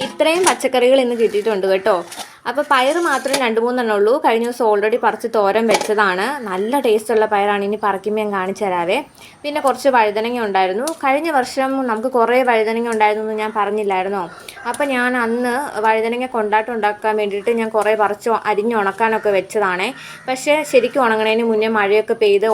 ഇത്രയും പച്ചക്കറികൾ ഇന്ന് കിട്ടിയിട്ടുണ്ട് കേട്ടോ. അപ്പോൾ പയർ മാത്രം 2-3 ഉള്ളൂ. കഴിഞ്ഞ ദിവസം ഓൾറെഡി പറിച്ച് തോരൻ വെച്ചതാണ്. നല്ല ടേസ്റ്റുള്ള പയറാണ്. ഇനി പറിക്കുമ്പോൾ ഞാൻ കാണിച്ചു തരാവേ. പിന്നെ കുറച്ച് വഴുതനങ്ങ ഉണ്ടായിരുന്നു. കഴിഞ്ഞ വർഷം നമുക്ക് കുറേ വഴുതനങ്ങ ഉണ്ടായിരുന്നു എന്ന് ഞാൻ പറഞ്ഞില്ലായിരുന്നോ. അപ്പോൾ ഞാൻ അന്ന് വഴുതനങ്ങ കൊണ്ടാട്ടം ഉണ്ടാക്കാൻ വേണ്ടിയിട്ട് ഞാൻ കുറേ പറിച്ച് അരിഞ്ഞ് ഉണക്കാനൊക്കെ വെച്ചതാണേ. പക്ഷേ ശരിക്കും ഉണങ്ങണതിന് മുന്നേ മഴയൊക്കെ പെയ്ത്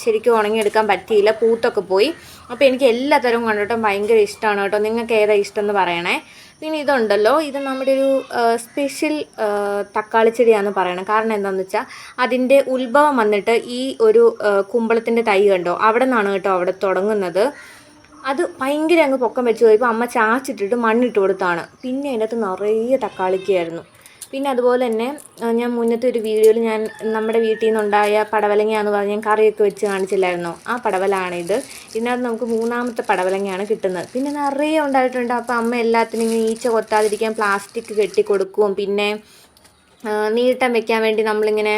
ശരിക്കും ഉണങ്ങിയെടുക്കാൻ പറ്റിയില്ല, പൂത്തൊക്കെ പോയി. അപ്പോൾ എനിക്ക് എല്ലാത്തരം കൊണ്ടാട്ടം ഭയങ്കര ഇഷ്ടമാണ് കേട്ടോ. നിങ്ങൾക്ക് ഏതാ ഇഷ്ടം എന്ന് പറയണേ. പിന്നെ ഇതുണ്ടല്ലോ, ഇത് നമ്മുടെ ഒരു സ്പെഷ്യൽ തക്കാളി ചെടിയാണെന്ന് പറയണം. കാരണം എന്താണെന്ന് വെച്ചാൽ അതിൻ്റെ ഉത്ഭവം വന്നിട്ട് ഈ ഒരു കുമ്പളത്തിൻ്റെ തൈ കണ്ടോ, അവിടെ നിന്നാണ് കേട്ടോ അവിടെ തുടങ്ങുന്നത്. അത് ഭയങ്കര അങ്ങ് പൊക്കം വെച്ച് പോയപ്പോൾ അമ്മ ചാച്ചിട്ടിട്ട് മണ്ണിട്ട് കൊടുത്താണ്. പിന്നെ അതിനകത്ത് നിറയെ തക്കാളിക്കായിരുന്നു. പിന്നെ അതുപോലെ തന്നെ ഞാൻ മുന്നത്തെ ഒരു വീഡിയോയിൽ ഞാൻ നമ്മുടെ വീട്ടിൽ നിന്നുണ്ടായ പടവലങ്ങയാണെന്ന് പറഞ്ഞ് ഞാൻ കറിയൊക്കെ വെച്ച് കാണിച്ചില്ലായിരുന്നോ. ആ പടവലാണിത്. ഇതിനകത്ത് നമുക്ക് 3ാമത്തെ പടവലങ്ങയാണ് കിട്ടുന്നത്. പിന്നെ നിറയെ ഉണ്ടായിട്ടുണ്ട്. അപ്പോൾ അമ്മ എല്ലാത്തിനും ഇങ്ങനെ ഈച്ച കൊത്താതിരിക്കാൻ പ്ലാസ്റ്റിക് കെട്ടി കൊടുക്കും. പിന്നെ നീട്ടം വെക്കാൻ വേണ്ടി നമ്മളിങ്ങനെ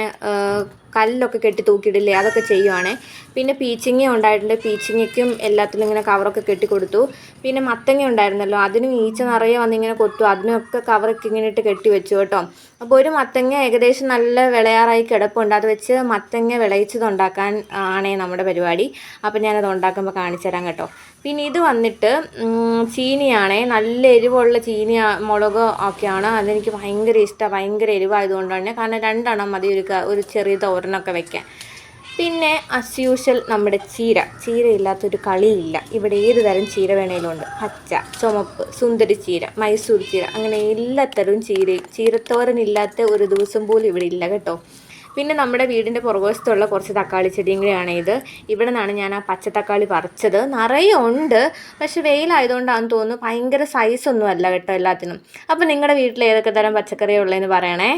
കല്ലൊക്കെ കെട്ടി തൂക്കിയിടില്ലേ, അതൊക്കെ ചെയ്യുവാണേ. പിന്നെ പീച്ചിങ്ങ ഉണ്ടായിട്ടുണ്ട്. പീച്ചിങ്ങയ്ക്കും എല്ലാത്തിലും ഇങ്ങനെ കവറൊക്കെ കെട്ടി കൊടുത്തു. പിന്നെ മത്തങ്ങ ഉണ്ടായിരുന്നല്ലോ, അതിനും ഈച്ച നിറയെ വന്നിങ്ങനെ കൊത്തു. അതിനൊക്കെ കവറൊക്കെ ഇങ്ങനെ ഇട്ട് കെട്ടി വെച്ചു കേട്ടോ. അപ്പോൾ ഒരു മത്തങ്ങ ഏകദേശം നല്ല വിളയാറായി കിടപ്പുണ്ട്. അത് വെച്ച് മത്തങ്ങ വിളയിച്ചതുണ്ടാക്കാൻ ആണേ നമ്മുടെ പരിപാടി. അപ്പോൾ ഞാനത് ഉണ്ടാക്കുമ്പോൾ കാണിച്ചു തരാം കേട്ടോ. പിന്നെ ഇത് വന്നിട്ട് ചീനിയാണേ. നല്ല എരിവുള്ള ചീനി മുളക് ഒക്കെയാണ്. അതെനിക്ക് ഭയങ്കര ഇഷ്ടമാണ്. ഭയങ്കര എരിവായതുകൊണ്ടാണ്. കാരണം 2 മതി ഒരു ചെറിയ തോരനൊക്കെ വെക്കാൻ. പിന്നെ അസ് യൂഷ്വൽ നമ്മുടെ ചീരയില്ലാത്തൊരു കളിയില്ല. ഇവിടെ ഏത് തരം ചീര വേണേലും ഉണ്ട്. പച്ച, ചുമപ്പ്, സുന്ദരി ചീര, മൈസൂർ ചീര, അങ്ങനെ എല്ലാത്തരവും ചീരത്തോരനില്ലാത്ത ഒരു ദിവസം പോലും ഇവിടെ ഇല്ല കേട്ടോ. പിന്നെ നമ്മുടെ വീടിൻ്റെ പുറകുവശത്തുള്ള കുറച്ച് തക്കാളി ചെടിയും കൂടെയാണ് ഇത്. ഇവിടെ നിന്നാണ് ഞാൻ ആ പച്ചത്തക്കാളി പറിച്ചത്. നിറയെ ഉണ്ട്, പക്ഷെ വെയിലായതുകൊണ്ടാണെന്ന് തോന്നുന്നു ഭയങ്കര സൈസൊന്നും അല്ല കേട്ടോ എല്ലാത്തിനും. അപ്പോൾ നിങ്ങളുടെ വീട്ടിൽ ഏതൊക്കെ തരം പച്ചക്കറിയാണ് ഉള്ളതെന്ന് പറയണേ.